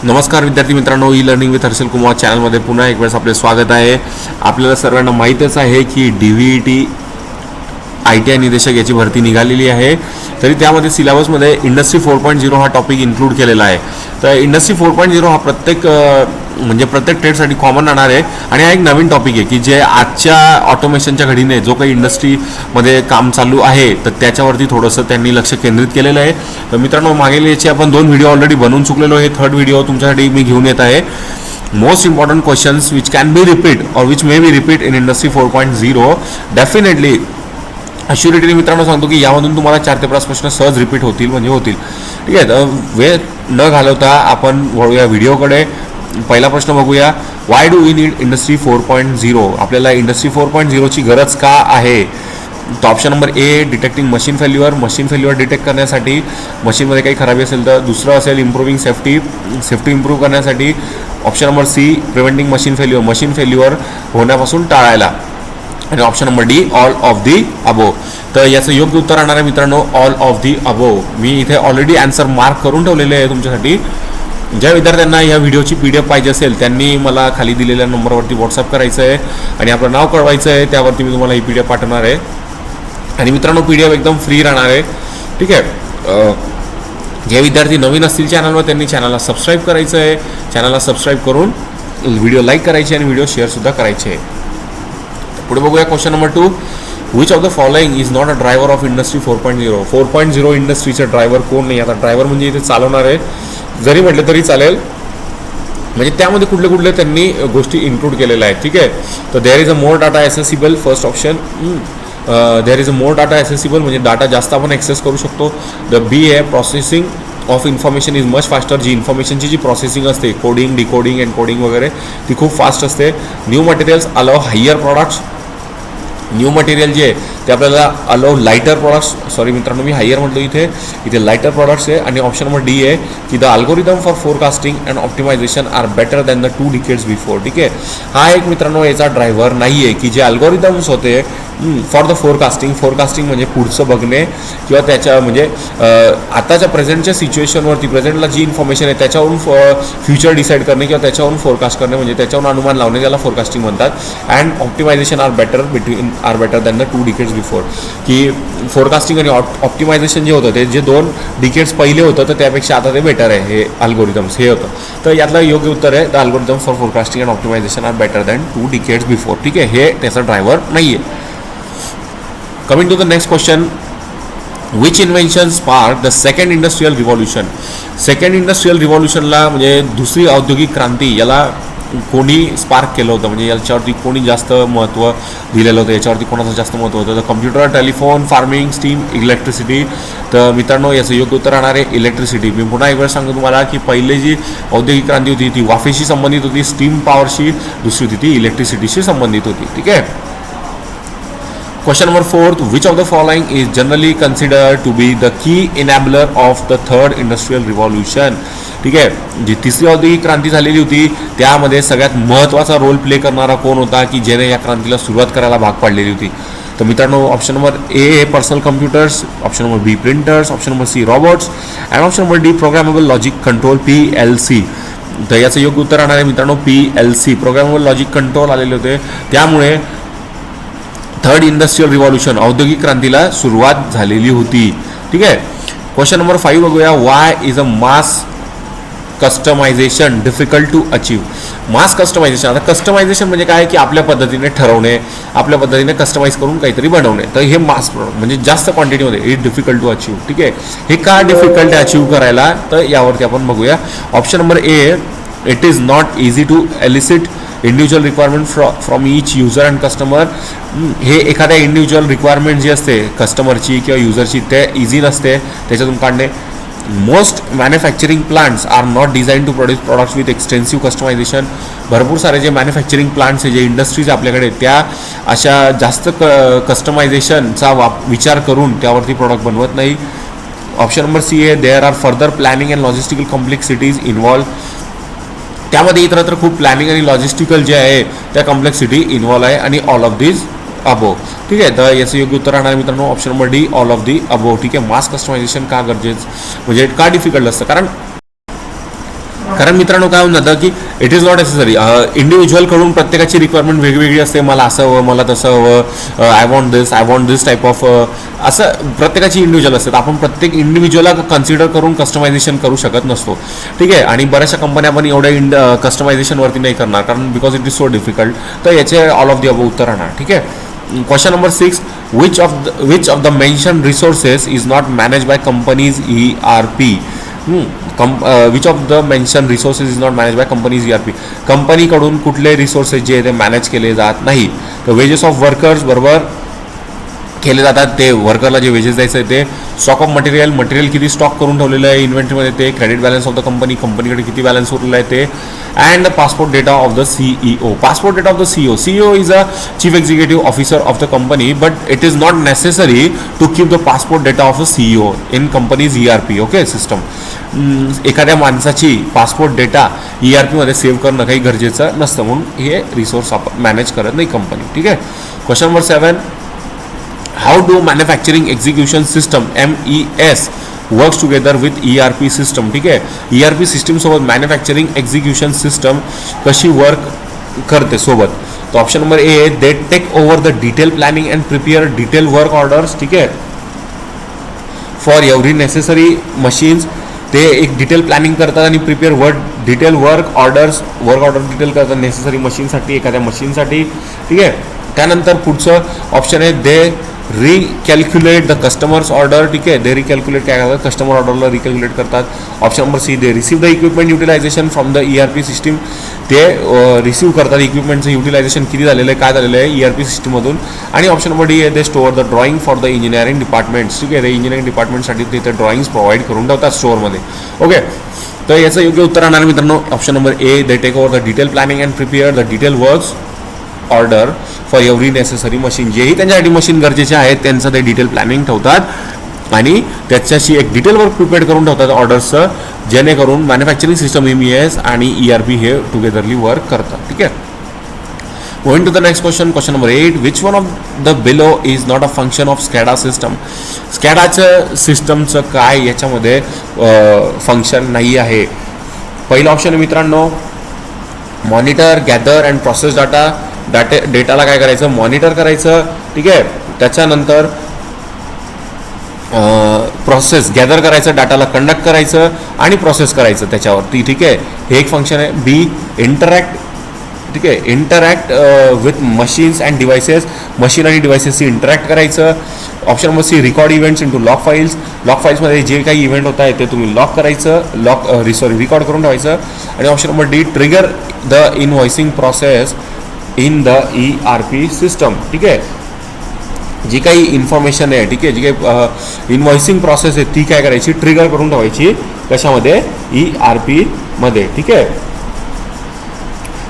नमस्कार विद्यार्थी मित्रांनो, e learning with Harshal Kumar चॅनलमध्ये पुन्हा एक वेळेस आपले स्वागत आहे. आपल्याला सर्वांना माहीतच आहे की DVET ITI निदेशक याची भरती निघालेली आहे. तरी त्यामध्ये सिलेबसमध्ये इंडस्ट्री 4.0 हा टॉपिक इन्क्लूड केलेला आहे. तर इंडस्ट्री 4.0 हा प्रत्येक ट्रेडसाठी कॉमन राहणार आहे आणि हा एक नवीन टॉपिक आहे की जे आजच्या ऑटोमेशनच्या घडीने जो काही इंडस्ट्रीमध्ये काम चालू आहे तर त्याच्यावरती थोडंसं त्यांनी लक्ष केंद्रित केलेलं आहे. तर मित्रांनो, मागील याचे आपण 2 व्हिडिओ ऑलरेडी बनवून चुकलेलो आहे. 3rd व्हिडिओ तुमच्यासाठी मी घेऊन येत आहे. Most important questions which can be repeat और which may be repeat in industry 4.0 definitely अश्युरिटीने मित्रांनो सांगतो की यामधून तुम्हाला 4 ते 5 प्रश्न सहज रिपीट होतील. ठीक आहे. तर वेळ न घालवता आपण वळूया व्हिडिओकडे. पहिला प्रश्न बघूया, why do we need industry 4.0? आपल्याला इंडस्ट्री 4.0ची गरज का आहे? तर option number A, detecting machine failure detect करण्यासाठी, मशीनमध्ये काही खराबी असेल तर. दुसरं असेल इम्प्रूव्हिंग सेफ्टी इम्प्रूव्ह करण्यासाठी. Option number C, preventing machine failure होण्यापासून टाळायला. आणि option number D, all of the above. तर याचं योग्य उत्तर राहणार आहे मित्रांनो ऑल ऑफ दी अबो. मी इथे ऑलरेडी आन्सर मार्क करून ठेवलेले आहे तुमच्यासाठी. ज्या विद्यार्थ्यांना या व्हिडिओची PDF पाहिजे असेल त्यांनी मला खाली दिलेल्या नंबरवरती व्हॉट्सअप करायचं आहे आणि आपलं नाव कळवायचं आहे. त्यावरती मी तुम्हाला ही PDF पाठवणार आहे. आणि मित्रांनो, PDF एकदम फ्री राहणार आहे. ठीक आहे. जे विद्यार्थी नवीन असतील चॅनलवर त्यांनी चॅनलला सबस्क्राईब करायचं आहे. चॅनलला सबस्क्राईब करून व्हिडिओ लाईक करायचे आणि व्हिडिओ शेअरसुद्धा करायचे आहे. पुढे बघूया question number 2. Which of the following is not a driver of industry 4.0? 4.0 इंडस्ट्रीचा ड्रायव्हर कोण नाही. आता ड्रायव्हर म्हणजे इथे चालवणार आहे जरी म्हटलं तरी चालेल. म्हणजे त्यामध्ये कुठले त्यांनी गोष्टी इन्क्लूड केलेल्या आहेत. ठीक आहे. तर there is a more data accessible. First option. There is a more data accessible म्हणजे डाटा जास्त आपण ॲक्सेस करू शकतो. द बी आहे processing of information is much faster. जी इन्फॉर्मेशनची जी प्रोसेसिंग असते, कोडिंग, डिकोडिंग, एनकोडिंग वगैरे, ती खूप फास्ट असते. New materials allow higher products. New material जे आहे ते आपल्याला अलाव लाईटर प्रॉडक्ट्स. सॉरी मित्रांनो, मी हायर म्हटलो, इथे लाईटर प्रॉडक्ट्स आहे. आणि ऑप्शन नंबर डी आहे की the algorithm for forecasting and optimisation are better than the 2 decades before. ठीक आहे. हा एक मित्रांनो याचा ड्रायव्हर नाही आहे की जे अल्गोरिदम्स होते फॉर द फोरकास्टिंग म्हणजे पुढचं बघणे किंवा त्याच्या म्हणजे आताच्या प्रेझेंटच्या सिच्युएशनवरती, प्रेझेंटला जी इन्फॉर्मेशन आहे त्याच्यावरून फ्युचर डिसाईड करणे किंवा त्याच्यावरून फोरकास्ट करणे म्हणजे त्याच्यावरून अनुमान लावणे, त्याला फोरकास्टिंग म्हणतात. And optimisation are better than the 2 decades before. की फोरकास्टिंग आणि ऑप्टिमायझेशन जे होतं ते जे 2 डिकेड्स पहिले होतं तर त्यापेक्षा आता ते बेटर आहे. हे अल्गोरिदम्स हे होतं. तर यातलं योग्य उत्तर आहे the algorithms for forecasting and optimisation are better than 2 decades before. ठीक आहे. हे त्याचा ड्रायव्हर नाही आहे. Coming to the next question, which invention sparked the second industrial revolution? Second industrial रिव्हॉल्युशनला म्हणजे दुसरी औद्योगिक क्रांती याला कोणी स्पार्क केलं होतं, म्हणजे याच्यावरती कोणी जास्त महत्त्व दिलेलं होतं, याच्यावरती कोणाचं जास्त महत्त्व होतं? तर computer, telephone, farming, steam, electricity. तर मित्रांनो, याचं योग्य उत्तर राहणार आहे इलेक्ट्रिसिटी. मी पुन्हा एक वेळ सांगतो तुम्हाला की पहिली जी औद्योगिक क्रांती होती ती वाफेशी संबंधित होती, स्टीम पॉवरशी. दुसरी होती ती इलेक्ट्रिसिटीशी संबंधित होती. ठीक आहे. Question number 4, which of the following is generally considered to be the key enabler of the third industrial revolution? ठीक आहे. जी तिसरी औद्योगिक क्रांती झालेली होती त्यामध्ये सगळ्यात महत्त्वाचा रोल प्ले करणारा कोण होता की ज्याने या क्रांतीला सुरुवात करायला भाग पाडलेली होती? तर मित्रांनो, option number A personal computers, option number B printers, option number C robots and option number D programmable logic control PLC. तर याचं योग्य उत्तर राहणार आहे मित्रांनो PLC. प्रोग्रामेबल लॉजिक कंट्रोल आलेले होते त्यामुळे थर्ड इंडस्ट्रियल रिव्हॉल्युशन औद्योगिक क्रांतीला सुरुवात झालेली होती. ठीक आहे. क्वेश्चन नंबर 5 बघूया, why is a mass customisation difficult to achieve? Mass customisation, आता कस्टमायझेशन म्हणजे काय की आपल्या पद्धतीने ठरवणे, आपल्या पद्धतीने कस्टमाइज करून काहीतरी बनवणे. तर हे मास प्रोडक्ट म्हणजे जास्त क्वांटिटीमध्ये इट डिफिकल्ट टू अचीव. ठीक आहे. हे का डिफिकल्ट आहे अचीव करायला तर यावरती आपण बघूया. Option number A, it is not easy to elicit individual requirement from each user and customer. हे एखाद्या इंडिव्हिज्युअल रिक्वायरमेंट जी असते कस्टमरची किंवा युजरची ते इझी नसते त्याच्यातून काढणे. Most manufacturing plants are not design to produce products with extensive customisation. भरपूर सारे जे मॅन्युफॅक्चरिंग प्लांट्स आहे, जे इंडस्ट्रीज आपल्याकडे, त्या अशा जास्त कस्टमायझेशनचा विचार करून त्यावरती प्रॉडक्ट बनवत नाही. ऑप्शन नंबर सी आहे there are further planning and logistical complexities involve. त्यामध्ये इतरत्र खूप प्लॅनिंग आणि लॉजिस्टिकल जे आहे त्या कॉम्प्लेक्सिटी इन्व्हॉल्व आहे. आणि ऑल ऑफ दिस अबो. ठीक आहे. तर याचं योग्य उत्तर राहणार मित्रांनो option number D all of the above. ठीक आहे. मास कस्टमायझेशन का गरजेचं म्हणजे का डिफिकल्ट असतं? कारण कारण मित्रांनो काय होऊन जातं की इट इज नॉट नेसेसरी. इंडिव्हिज्युअलकडून प्रत्येकाची रिक्वायरमेंट वेगवेगळी असते. मला असं हवं, मला तसं हवं, I want this type of, असं प्रत्येकाची इंडिव्हिज्युअल असते. आपण प्रत्येक इंडिव्हिज्युअलला कन्सिडर करून कस्टमायझेशन करू शकत नसतो. ठीक आहे. आणि बऱ्याचशा कंपन्या पण एवढ्या कस्टमायझेशनवरती नाही करणार, कारण because it is so difficult. तर याचे ऑल ऑफ दी अबव उत्तर राहणार. ठीक आहे. Question number 6, which of the mentioned resources is not managed by company's ERP? Which of the mentioned resources is not managed by company's ERP? कंपनीकडून कुठले resources जे ते मॅनेज केले जात नाही. तर वेजेस ऑफ वर्कर्स बरोबर केले जातात. ते वर्करला जे वेजेस द्यायचं आहे ते. स्टॉक ऑफ मटेरियल किती स्टॉक करून ठेवलेलं आहे इन्व्हेंटरीमध्ये ते. क्रेडिट बॅलन्स ऑफ द कंपनीकडे किती बॅलन्स उरलेला आहे ते. And passport data of the CEO. Passport data of the CEO is a chief executive officer of the company, but it is not necessary to keep the passport data of the CEO in companies ERP. Okay system. एखाद्या माणसाची passport data ERP मध्ये save करणं काही गरजेचं नसतं, म्हणून हे resource आपण मॅनेज करत नाही कंपनी. ठीक आहे. Question number 7, how do manufacturing execution system MES works together with ERP system. ठीक आहे. ERP सिस्टमसोबत मॅन्युफॅक्चरिंग एक्झिक्युशन सिस्टम कशी वर्क करते सोबत. तर option number A, they take over the detail planning and prepare detail work orders. ठीक आहे. For every necessary machines. ते एक डिटेल प्लॅनिंग करतात आणि prepare detail work order detail करतात नेसेसरी मशीनसाठी, एखाद्या मशीनसाठी. ठीक आहे. त्यानंतर पुढचं ऑप्शन आहे, दे रिकॅल्क्युलेट द कस्टमर्स ऑर्डर. ठीक आहे. दे रिकॅल्क्युलेट काय करतात, कस्टमर ऑर्डरला रिकॅल्क्युलेट करतात. Option number C, they receive the equipment utilisation from the ERP system. ते रिसीव्ह करतात इक्विपमेंटचं युटिलायझेशन किती झालेलं आहे, काय झालेलं आहे ERP सिस्टीममधून. आणि ऑप्शन नंबर डी आहे, they store the drawing for the engineering departments. ठीक आहे. ते इंजिनिअरिंग डिपार्टमेंटसाठी ते ड्रॉइंग्स प्रोव्हाइड करून ठेवतात स्टोअरमध्ये. ओके. तर याचं योग्य उत्तर राहणार मित्रांनो option number A, they take over the detail planning and prepare the detail works order for every necessary machine. जेही त्यांच्यासाठी मशीन गरजेचे आहेत त्यांचं ते डिटेल प्लॅनिंग ठेवतात आणि त्याच्याशी एक डिटेल वर्क प्रिपेअर करून ठेवतात ऑर्डर्सचं, जेणेकरून मॅन्युफॅक्चरिंग सिस्टम MES आणि ERP हे टुगेदरली वर्क करतात. ठीक आहे. Going to the next question. Question number 8, which one of the below is not a function of SCADA system. स्कॅडाचं सिस्टमचं काय याच्यामध्ये फंक्शन नाही आहे. पहिलं ऑप्शन आहे मित्रांनो, मॉनिटर, गॅदर अँड प्रोसेस डेटाला काय करायचं, मॉनिटर करायचं. ठीक आहे. त्याच्यानंतर प्रोसेस गॅदर करायचं, डाटाला कंडक्ट करायचं आणि प्रोसेस करायचं त्याच्यावरती. ठीक आहे. हे एक फंक्शन आहे. B, interact. ठीक आहे. Interact with machines and devices. Machine आणि डिव्हायसेसशी इंटरॅक्ट करायचं. Option number C, record events into log files. Log फाईल्समध्ये जे काही इव्हेंट होत आहे ते तुम्ही लॉग करायचं, रेकॉर्ड करून ठेवायचं. आणि option number D, trigger the invoicing process in the ERP system. ठीक आहे. जी काही इन्फॉर्मेशन आहे, ठीक आहे, जी काही इनव्हॉइसिंग प्रोसेस आहे ती काय करायची, ट्रिगर करून ठेवायची कशामध्ये, ERP मध्ये. ठीक आहे.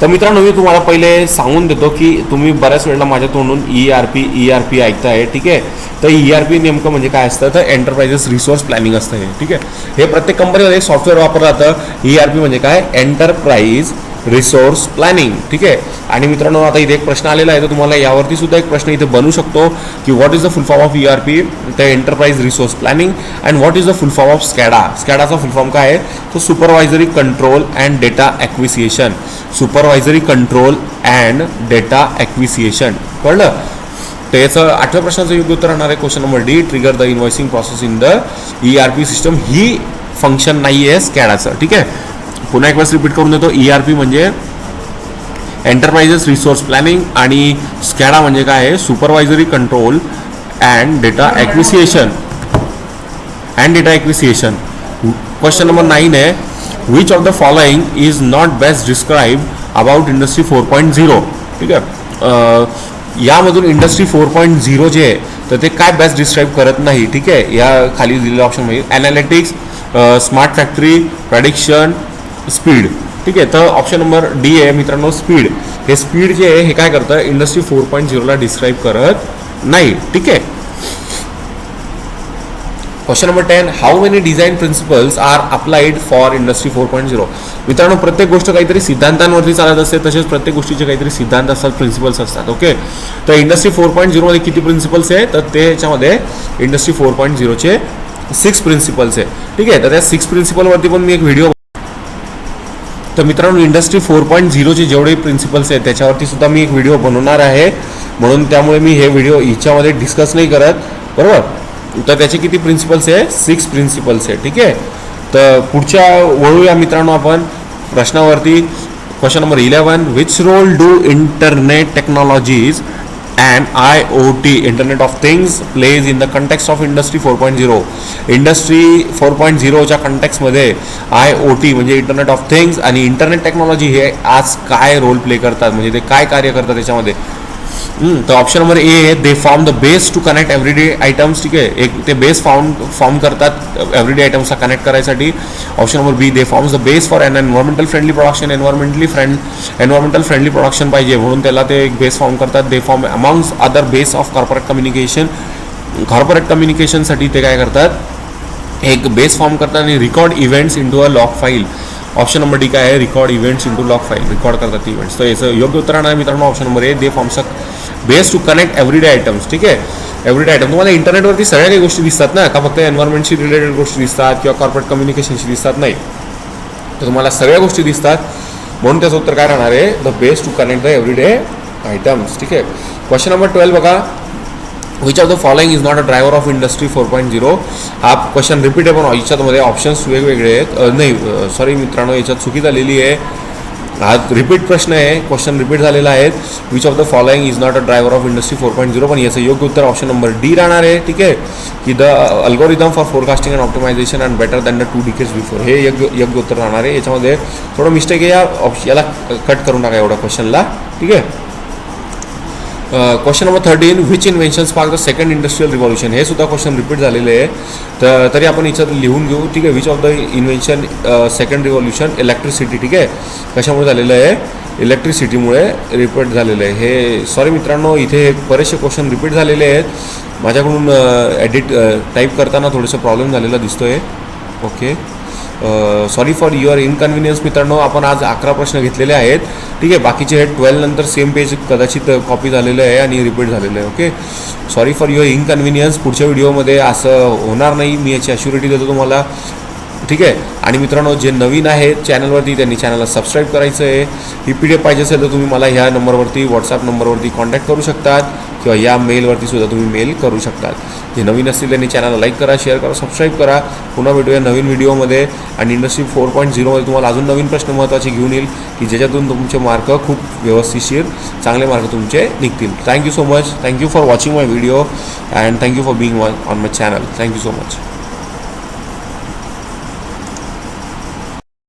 तर मित्रांनो मी तुम्हाला पहिले सांगून देतो की तुम्ही बऱ्याच वेळेला माझ्या तोंडून ERP ऐकताय. ठीक आहे. तर ERP नेमकं म्हणजे काय असतं, तर एंटरप्राइजेस रिसोर्स प्लॅनिंग असतं हे. ठीक आहे. हे प्रत्येक कंपनीमध्ये एक सॉफ्टवेअर वापरलं जातं. ERP म्हणजे काय, एंटरप्राइज रिसोर्स प्लॅनिंग. ठीक आहे. आणि मित्रांनो आता इथे एक प्रश्न आलेला आहे, तर तुम्हाला यावरती सुद्धा एक प्रश्न इथे बनू शकतो की what is the full form of ERP, the enterprise resource planning, and what is the full form of SCADA. स्कॅडाचा फुल फॉर्म काय आहे, तो supervisory control and data acquisition. Supervisory control and data acquisition. कळलं. तर याचं 8व्या प्रश्नाचं योग्य उत्तर राहणार आहे question number D, trigger the invoicing process in the ERP system. ही फंक्शन नाही आहे स्कॅडाचं. ठीक आहे. पुन्हा एक वेळेस रिपीट करून देतो. ERP म्हणजे एंटरप्राइजेस रिसोर्स प्लॅनिंग आणि स्कॅडा म्हणजे काय आहे, supervisory control and data acquisition. Question number 9 आहे, which of the following is not best describe about industry 4.0. ठीक आहे. यामधून इंडस्ट्री 4.0 जे आहे तर ते काय बेस्ट डिस्क्राईब करत नाही. ठीक आहे. या खाली दिलेल्या ऑप्शनमध्ये analytics, smart factory, prediction, speed. ठीक आहे. तर ऑप्शन नंबर डी आहे मित्रांनो, स्पीड. हे स्पीड जे आहे हे काय करतं, इंडस्ट्री 4.0ला डिस्क्राईब करत नाही. ठीक आहे. Question number 10, how many design principles are applied for industry 4.0. मित्रांनो प्रत्येक गोष्ट काहीतरी सिद्धांतांवरती चालत असते, तसेच प्रत्येक गोष्टीचे काहीतरी सिद्धांत असतात, प्रिन्सिपल्स असतात. ओके. तर इंडस्ट्री 4.0 मध्ये किती प्रिन्सिपल्स आहे, तर त्याच्यामध्ये इंडस्ट्री 4.0चे 6 प्रिन्सिपल्स आहे. ठीक आहे. तर त्या 6 प्रिन्सिपलवरती पण मी एक व्हिडिओ तर मित्रांनो, इंडस्ट्री 4.0चे जेवढे प्रिन्सिपल्स आहेत त्याच्यावरती सुद्धा मी एक व्हिडिओ बनवणार आहे, म्हणून त्यामुळे मी हे व्हिडिओ हिच्यामध्ये डिस्कस नाही करत, बरोबर. तर त्याचे किती प्रिन्सिपल्स आहे? 6 प्रिन्सिपल्स आहे, ठीक आहे. तर पुढच्या वळूया मित्रांनो आपण प्रश्नावरती. Question number 11, which role do internet technologies and IoT internet of things plays in the context of industry 4.0. Industry 4.0च्या कंटेक्स्टमध्ये IoT म्हणजे इंटरनेट ऑफ थिंग्स आणि इंटरनेट टेक्नॉलॉजी हे आज काय रोल प्ले करतात, म्हणजे ते काय कार्य करतात त्याच्यामध्ये. तर ऑप्शन नंबर ए आहे, they form the base to connect everyday items, ठीक आहे. एक ते बेस फॉर्म करतात एव्हरीडे आयटम्सला कनेक्ट करायसाठी. Option number B, they forms the base for an environmental friendly production. Environmental friendly production पाहिजे म्हणून त्याला ते एक बेस फॉर्म करतात. They form amongst other base of corporate communication. Corporate कम्युनिकेशनसाठी ते काय करतात, एक बेस फॉर्म करतात आणि record events into a log file. Option number D काय आहे, record events into log file, record करतात इव्हेंट्स. तर याचं योग्य उत्तर आहे मित्रांनो option number A, they forms a base to connect everyday items, ठीक आहे. एव्हरीडे आयटम तुम्हाला इंटरनेटवरती सगळ्या काही गोष्टी दिसतात ना, का फक्त एन्व्हायरमेंटशी रिलेटेड गोष्टी दिसतात किंवा कॉर्पोरेट कम्युनिकेशनशी दिसतात, नाही. तर तुम्हाला सगळ्या गोष्टी दिसतात, म्हणून त्याचं उत्तर काय राहणार आहे, the base to connect the everyday items, ठीक आहे. क्वेश्चन नंबर 12 बघा, which of the following is not a driver of industry 4.0. हा क्वेश्चन रिपीट आहे, पण याच्यामध्ये ऑप्शन्स वेगवेगळे आहेत. नाही सॉरी मित्रांनो, याच्यात चुकी झालेली आहे. हा रिपीट प्रश्न आहे, क्वेश्चन रिपीट झालेला आहे. Which of the following is not a driver of industry 4.0, पण याचं योग्य उत्तर ऑप्शन नंबर डी राहणार आहे, ठीक आहे. की the algorithm for forecasting and optimisation and better than the 2 decades before, हे योग्य उत्तर राहणार आहे. याच्यामध्ये थोडं मिस्टेक आहे, याला कट करून टाका एवढा क्वेश्चनला, ठीक आहे. Question number 13, which invention spark the second industrial revolution. हे सुद्धा क्वेश्चन रिपीट झालेले आहे, तर तरी आपण याच्यात लिहून घेऊ, ठीक आहे. Which of the invention second revolution, electricity, ठीक आहे. कशामुळे झालेलं आहे, इलेक्ट्रिसिटीमुळे रिपीट झालेलं आहे. हे सॉरी मित्रांनो, इथे बरेचसे क्वेश्चन रिपीट झालेले आहेत. माझ्याकडून टाईप करताना थोडंसं प्रॉब्लेम झालेला दिसतो आहे, okay. Sorry for your inconvenience मित्रांनो. आपण आज 11 प्रश्न घेतलेले आहेत, ठीक आहे. बाकीचे हे 12 नंतर सेम पेज कदाचित कॉपी झालेलं आहे आणि रिपीट झालेलं आहे, okay. Sorry for your inconvenience. पुढच्या व्हिडिओमध्ये असं होणार नाही, मी याची अश्युरिटी देतो तुम्हाला, ठीक आहे. आणि मित्रांनो, जे नवीन आहेत चॅनलवरती त्यांनी चॅनलला सबस्क्राईब करायचं आहे. ही PDF पाहिजे असेल तर तुम्ही मला ह्या नंबरवरती व्हॉट्सअप नंबरवरती कॉन्टॅक्ट करू शकतात किंवा या मेलवरती सुद्धा तुम्ही मेल करू शकतात. जे नवीन असतील त्यांनी चॅनलला लाईक करा, शेअर करा, सबस्क्राईब करा. पुन्हा भेटूया नवीन व्हिडिओमध्ये. आणि इंडस्ट्री 4.0मध्ये तुम्हाला अजून नवीन प्रश्न महत्त्वाचे घेऊन येईल की ज्याच्यातून तुमचे मार्क खूप व्यवस्थितशीर चांगले मार्क तुमचे निघतील. Thank you so much. Thank you for watching my video and thank you for being on my channel. Thank you so much.